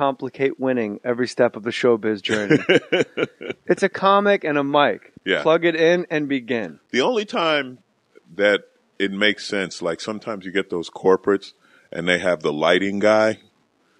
overcomplicate winning every step of the showbiz journey. It's a comic and a mic. Yeah. Plug it in and begin. The only time that it makes sense, like sometimes you get those corporates and they have the lighting guy.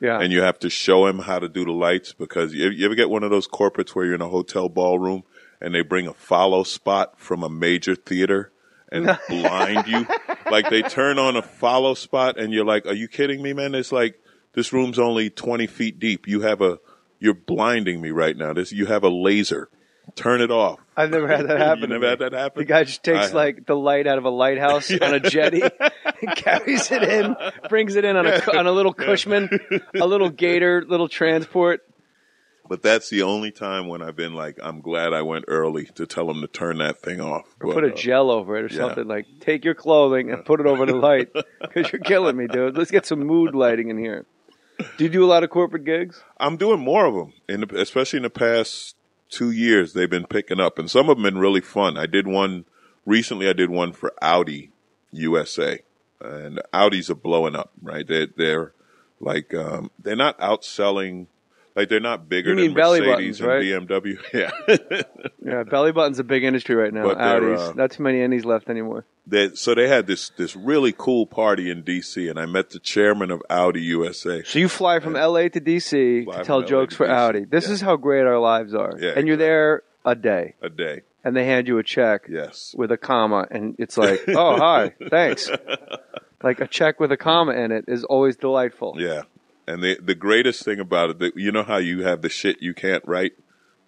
Yeah. And you have to show him how to do the lights, because you ever get one of those corporates where you're in a hotel ballroom and they bring a follow spot from a major theater and blind you? Like they turn on a follow spot and you're like, are you kidding me, man? It's like, this room's only 20 feet deep. You're blinding me right now. You have a laser. Turn it off. I've never had that happen. You never had that happen? The guy just takes like the light out of a lighthouse on a jetty and carries it in, brings it in on a little Cushman, a little Gator, little transport. But that's the only time when I've been like, I'm glad I went early to tell him to turn that thing off. Or put a gel over it or something. Like, take your clothing and put it over the light, because you're killing me, dude. Let's get some mood lighting in here. Do you do a lot of corporate gigs? I'm doing more of them, especially in the past 2 years. They've been picking up, and some of them have been really fun. I did one for Audi USA, and Audis are blowing up, right? They're like, they're not outselling, like they're not bigger than Mercedes and BMW. Yeah. Yeah, belly button's a big industry right now. Audis. Not too many indies left anymore. So they had this really cool party in D.C., and I met the chairman of Audi USA. So you fly from L.A. to D.C. to tell jokes for Audi. This is how great our lives are. Yeah, and you're there a day. A day. And they hand you a check. Yes. With a comma, and it's like, oh, hi, thanks. Like a check with a comma in it is always delightful. Yeah. And the greatest thing about it, you know how you have the shit you can't write?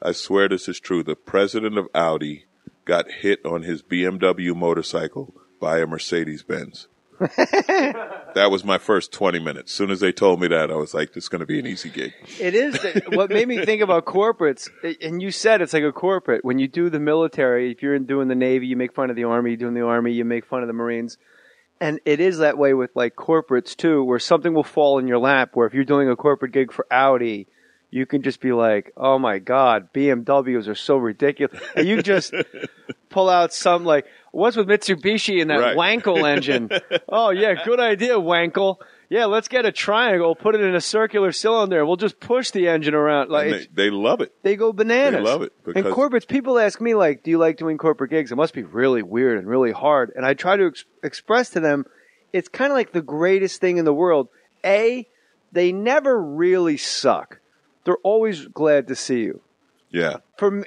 I swear this is true. The president of Audi got hit on his BMW motorcycle by a Mercedes-Benz. That was my first 20 minutes. As soon as they told me that, I was like, this is going to be an easy gig. It is. What made me think about corporates, and you said it's like a corporate. When you do the military, if you're doing the Navy, you make fun of the Army. You're doing the Army, you make fun of the Marines. And it is that way with like corporates too, where something will fall in your lap, where if you're doing a corporate gig for Audi, you can just be like, oh my God, BMWs are so ridiculous. And you just pull out some like, what's with Mitsubishi and that Wankel engine? Oh yeah, good idea, Wankel. Yeah, let's get a triangle, put it in a circular cylinder, and we'll just push the engine around. Like they love it. They go bananas. They love it. And corporates, people ask me like, do you like doing corporate gigs? It must be really weird and really hard. And I try to express to them, it's kind of like the greatest thing in the world. A, they never really suck. They're always glad to see you. Yeah.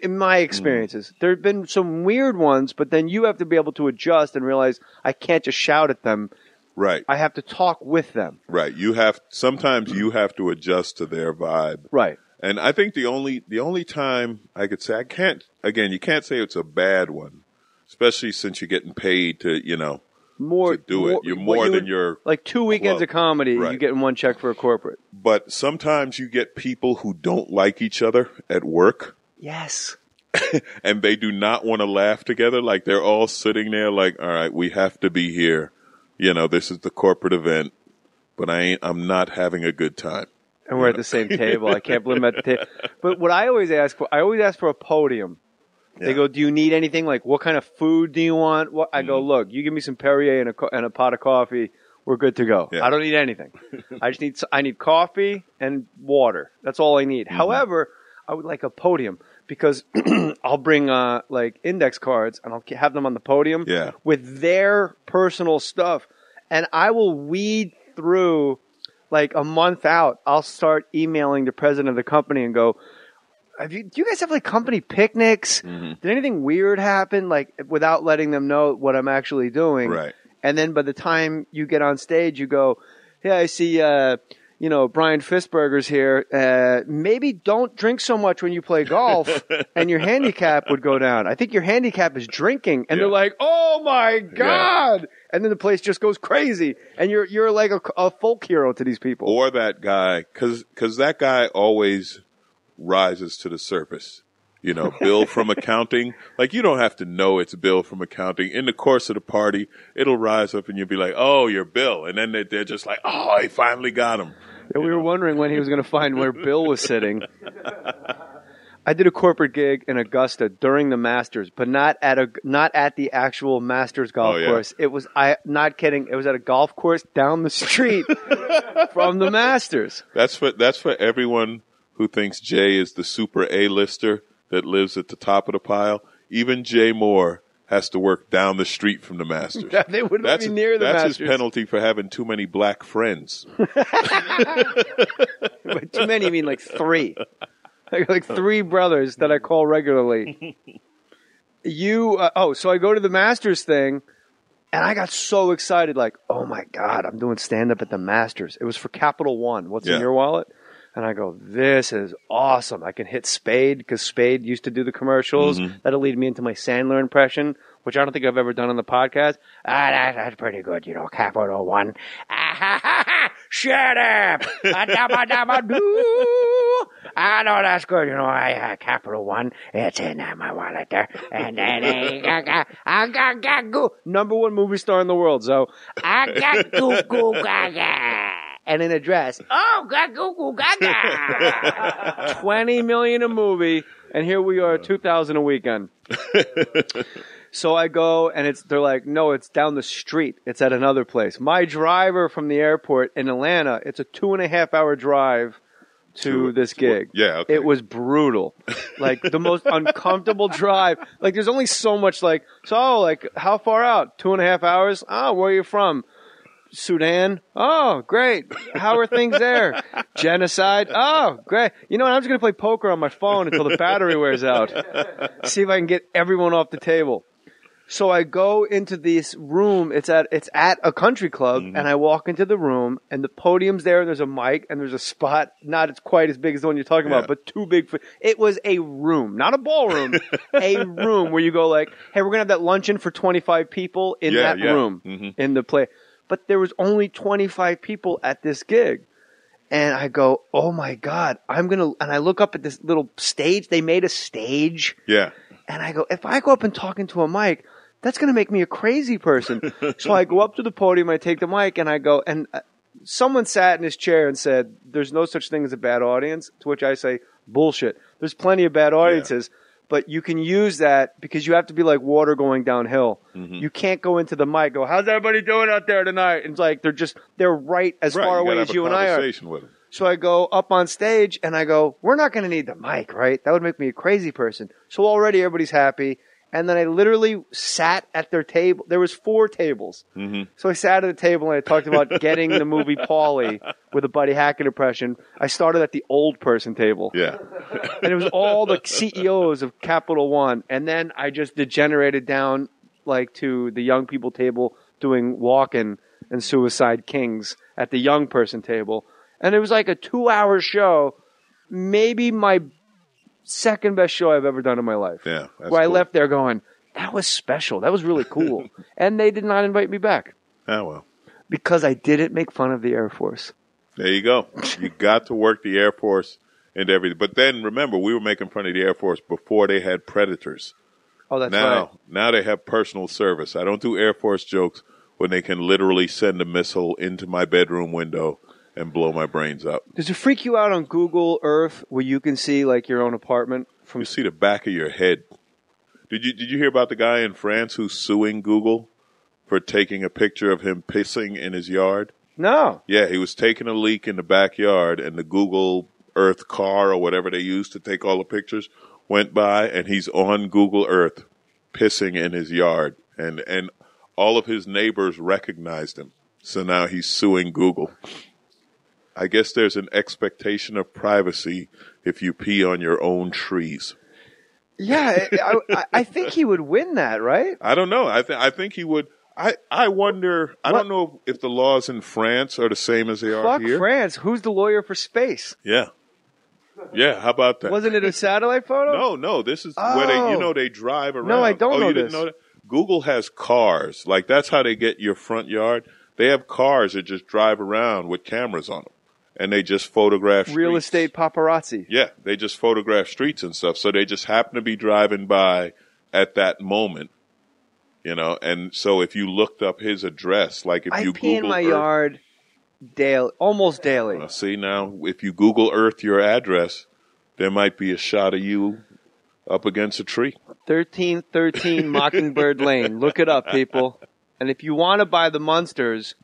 In my experiences, there have been some weird ones, but then you have to be able to adjust and realize I can't just shout at them. Right. I have to talk with them. Right. Sometimes you have to adjust to their vibe. Right. And I think the only time I could say, you can't say it's a bad one, especially since you're getting paid to, to do it. You're more than your like 2 weekends of comedy, you get one check for a corporate. But sometimes you get people who don't like each other at work. Yes. And they do not want to laugh together. Like they're all sitting there like, all right, we have to be here. This is the corporate event, but I'm not having a good time. And we're at the same table. I can't believe I'm at the table. But what I always ask for a podium. Yeah. They go, do you need anything? Like, what kind of food do you want? I go, look, you give me some Perrier and a pot of coffee. We're good to go. Yeah. I don't need anything. I need coffee and water. That's all I need. Mm-hmm. However, I would like a podium because I'll bring like index cards and I'll have them on the podium with their personal stuff. And I will weed through like a month out. I'll start emailing the president of the company and go, do you guys have like company picnics? Mm-hmm. Did anything weird happen? Like without letting them know what I'm actually doing. Right. And then by the time you get on stage, you go, yeah, I see, Brian Fisberger's here. Maybe don't drink so much when you play golf and your handicap would go down. I think your handicap is drinking. And they're like, oh my God. Yeah. And then the place just goes crazy. And you're like a folk hero to these people. Or that guy, cause that guy always rises to the surface. Bill from accounting. Like, you don't have to know it's Bill from accounting. In the course of the party, it'll rise up and you'll be like, oh, you're Bill. And then they're just like, oh, I finally got him. Yeah, we were wondering when he was going to find where Bill was sitting. I did a corporate gig in Augusta during the Masters, but not at the actual Masters golf course. It was not kidding. It was at a golf course down the street from the Masters. That's for everyone who thinks Jay is the super A-lister that lives at the top of the pile. Even Jay Mohr has to work down the street from the Masters. They wouldn't be near the Masters. That's his penalty for having too many black friends. By too many, you mean like 3. Like 3 brothers that I call regularly. So I go to the Masters thing, and I got so excited, like, oh my God, I'm doing stand-up at the Masters. It was for Capital One. What's in your wallet? And I go, this is awesome. I can hit Spade, because Spade used to do the commercials. Mm-hmm. That'll lead me into my Sandler impression, which I don't think I've ever done on the podcast. That's pretty good, Capital One. Shut up! I know that's good. I Capital One. It's in my wallet there. And then I got goo. Number 1 movie star in the world. So I got goo goo gaga. And an address. Oh, got goo goo gaga. 20 million a movie, and here we are, 2,000 a weekend. So I go, and they're like, no, it's down the street. It's at another place. My driver from the airport in Atlanta, it's a 2.5-hour drive to this gig. Yeah, okay. It was brutal. Like, the most uncomfortable drive. Like, there's only so much, how far out? 2.5 hours? Oh, where are you from? Sudan. Oh, great. How are things there? Genocide. Oh, great. You know what? I'm just going to play poker on my phone until the battery wears out. See if I can get everyone off the table. So I go into this room. It's at a country club, mm-hmm. and I walk into the room, and the podium's there, and there's a mic, and there's a spot, not quite as big as the one you're talking about, but too big for it. Was a room, not a ballroom, a room where you go like, hey, we're going to have that luncheon for 25 people in that room, mm-hmm. in the play. But there was only 25 people at this gig. And I go, oh my God, and I look up at this little stage. They made a stage. Yeah. And I go, if I go up and talk into a mic, that's going to make me a crazy person. So I go up to the podium, I take the mic, and I go, and someone sat in his chair and said, there's no such thing as a bad audience, to which I say, bullshit. There's plenty of bad audiences, but you can use that because you have to be like water going downhill. Mm-hmm. You can't go into the mic, go, how's everybody doing out there tonight? And it's like, they're right as far away as you and I are. With them. So I go up on stage and I go, we're not going to need the mic, right? That would make me a crazy person. So already everybody's happy. And then I literally sat at their table. There was 4 tables. Mm-hmm. So I sat at the table and I talked about getting the movie Paulie with a Buddy Hackett impression. I started at the old person table. Yeah. And it was all the CEOs of Capital One. And then I just degenerated down to the young people table doing Walkin' and Suicide Kings at the young person table. And it was like a 2-hour show, maybe my second best show I've ever done in my life. Yeah, that's where I cool. left there going, that was special. That was really cool. And they did not invite me back. Oh, well. Because I didn't make fun of the Air Force. There you go. You got to work the Air Force and everything. But then, remember, we were making fun of the Air Force before they had Predators. Oh, that's right. Now they have personal service. I don't do Air Force jokes when they can literally send a missile into my bedroom window and blow my brains out. Does it freak you out on Google Earth where you can see your own apartment? You see the back of your head. Did you hear about the guy in France who's suing Google for taking a picture of him pissing in his yard? No. Yeah, he was taking a leak in the backyard, and the Google Earth car or whatever they use to take all the pictures went by, and he's on Google Earth pissing in his yard, and all of his neighbors recognized him. So now he's suing Google. I guess there's an expectation of privacy if you pee on your own trees. Yeah, I think he would win that, right? I don't know. I think he would. I wonder. I don't know if the laws in France are the same as they are here. Fuck France. Who's the lawyer for space? Yeah. Yeah, how about that? Wasn't it a satellite photo? No. This is where they drive around. No, I don't know you this. Didn't know that? Google has cars. That's how they get your front yard. They have cars that just drive around with cameras on them. And they just photograph streets. Real estate paparazzi. Yeah, they just photograph streets and stuff. So they just happen to be driving by at that moment, And so if you looked up his address, if you Google pee in my yard almost daily. See, now, if you Google Earth your address, there might be a shot of you up against a tree. 1313 Mockingbird Lane. Look it up, people. And if you want to buy the Munsters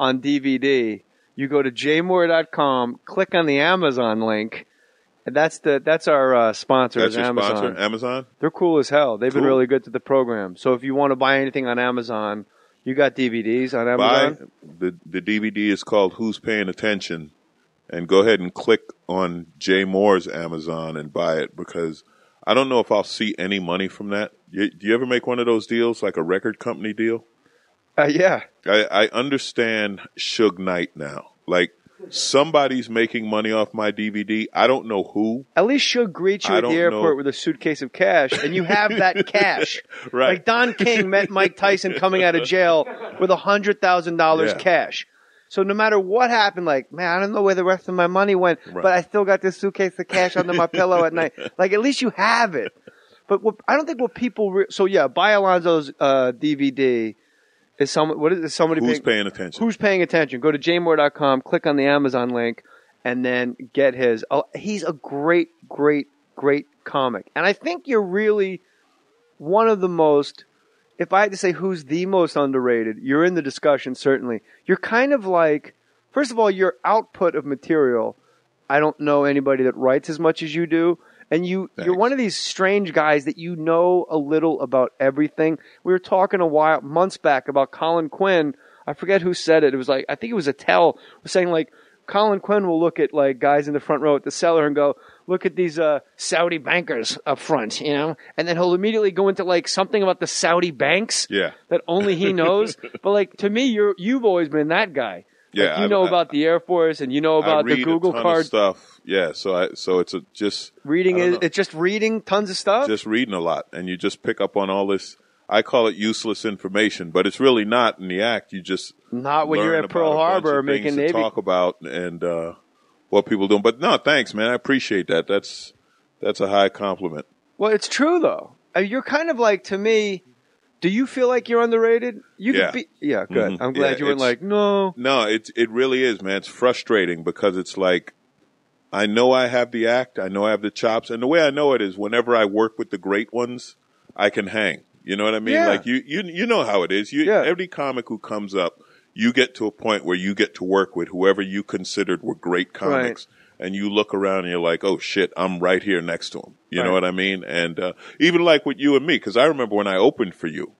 on DVD, you go to jmohr.com, click on the Amazon link, and that's our sponsor. That's your Amazon. sponsor, Amazon? They're cool as hell. They've been Cool. really good to the program. So if you want to buy anything on Amazon, you got DVDs on Amazon? The DVD is called Who's Paying Attention, and go ahead and click on Jay Mohr's Amazon and buy it, because I don't know if I'll see any money from that. Do you ever make one of those deals, like a record company deal? Yeah. I understand Suge Knight now. Like, somebody's making money off my DVD. I don't know who. At least she'll greet you at the airport with a suitcase of cash, and you have that cash. Right. Like Don King met Mike Tyson coming out of jail with $100,000 cash. So no matter what happened, like, man, I don't know where the rest of my money went, but I still got this suitcase of cash under my pillow at night. Like, at least you have it. But I don't think what people so yeah, buy Alonzo's DVD. Is somebody Who's paying attention? Who's paying attention? Go to jmohr.com, click on the Amazon link, and then get his. Oh, he's a great, great, great comic. And I think you're really one of the most, if I had to say who's the most underrated, you're in the discussion, certainly. You're kind of like, first of all, your output of material, I don't know anybody that writes as much as you do. And you're one of these strange guys that you know a little about everything. We were talking months back about Colin Quinn. I forget who said it. It was like, I think it was Attell, was saying like, Colin Quinn will look at like guys in the front row at the cellar and go, look at these Saudi bankers up front, you know? And then he'll immediately go into like something about the Saudi banks that only he knows. But like, to me, you've always been that guy. Yeah, like, you know about the Air Force, and you know about the Google card stuff. Yeah, so it's just reading. It's just reading tons of stuff. Just reading a lot, and you just pick up on all this. I call it useless information, but it's really not in the act. You just not when you're at Pearl Harbor making Navy. Talk about and what people doing. But no, thanks, man. I appreciate that. That's a high compliment. Well, it's true though. You're kind of like, to me. Do you feel like you're underrated? Could be. Yeah, good. Mm-hmm. I'm glad you weren't like, no. No, it really is, man. It's frustrating because it's like, I know I have the act, I know I have the chops, and the way I know it is whenever I work with the great ones, I can hang. You know what I mean? Yeah. Like you know how it is. Every comic who comes up, you get to a point where you get to work with whoever you considered were great comics. Right. And you look around and you're like, oh shit, I'm right here next to him. You know what I mean? And even like with you and me, because I remember when I opened for you.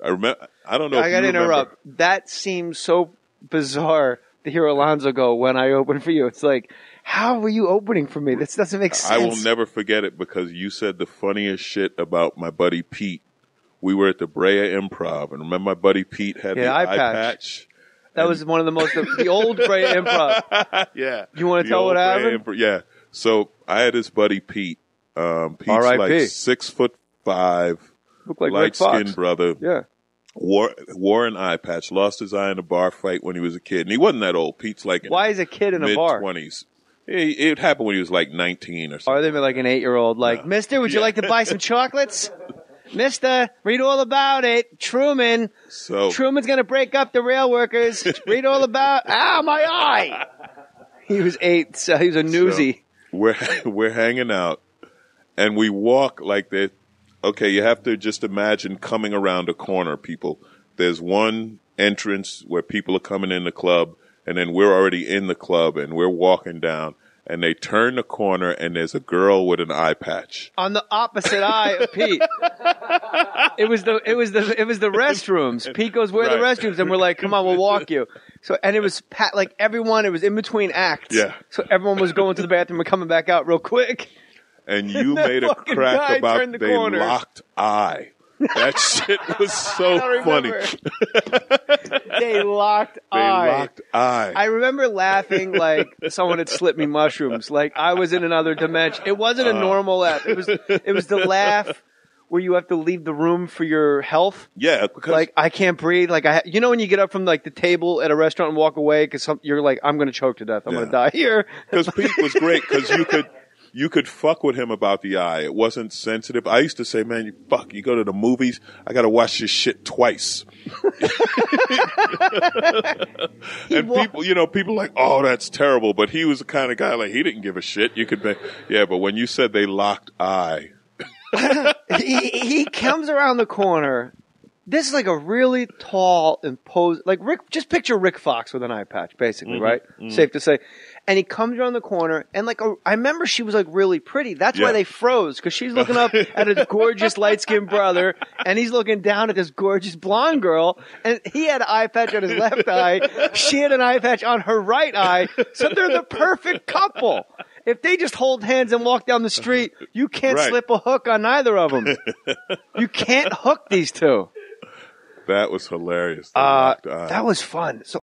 I don't know. I got to interrupt. That seems so bizarre to hear Alonzo go, when I opened for you. It's like, how were you opening for me? This doesn't make sense. I will never forget it because you said the funniest shit about my buddy Pete. We were at the Brea Improv, and remember my buddy Pete had the eye patch. That was one of the most, the old Brea Improv. Yeah. You want to tell what happened? Yeah. So I had this buddy Pete. Pete's like 6'5", looked like light-skinned brother. Yeah. Wore an eye patch. Lost his eye in a bar fight when he was a kid, and he wasn't that old. Pete's like why is a kid in a bar? Mid-20s. It happened when he was like 19 or something. Or they were like an 8-year-old, like, Mister, would you like to buy some chocolates? Mister, read all about it. Truman's going to break up the rail workers. Read all about... my eye! He was 8, so he was a newsie. So we're hanging out, and we walk like this. Okay, you have to just imagine coming around a corner, people. There's one entrance where people are coming in the club, and then we're already in the club, and we're walking down. And they turn the corner, and there's a girl with an eye patch on the opposite eye of Pete. It was the restrooms. Pete goes, "Where are the restrooms?" And we're like, "Come on, we'll walk you." So, and it was like everyone. It was in between acts. Yeah. So everyone was going to the bathroom and coming back out real quick. And you made a crack about they locked eye. That shit was so funny. They locked eye. I remember laughing like someone had slipped me mushrooms. Like I was in another dimension. It wasn't a normal laugh. It was the laugh where you have to leave the room for your health. Yeah, because like I can't breathe. Like when you get up from like the table at a restaurant and walk away because you're like, I'm going to choke to death. I'm going to die here. Because Pete was great because you could fuck with him about the eye. It wasn't sensitive. I used to say, man, you go to the movies, I got to watch this shit twice. And people like, oh, that's terrible. But he was the kind of guy, like, he didn't give a shit. You could be, yeah, but when you said they locked eye. he comes around the corner. This is like a really tall, imposing, like Rick. Just picture Rick Fox with an eye patch, basically, right? Mm-hmm. Safe to say. And he comes around the corner, and I remember she was like really pretty. That's why they froze, because she's looking up at his gorgeous light-skinned brother, and he's looking down at this gorgeous blonde girl. And he had an eye patch on his left eye. She had an eye patch on her right eye. So they're the perfect couple. If they just hold hands and walk down the street, you can't slip a hook on either of them. You can't hook these two. That was hilarious. That was fun. So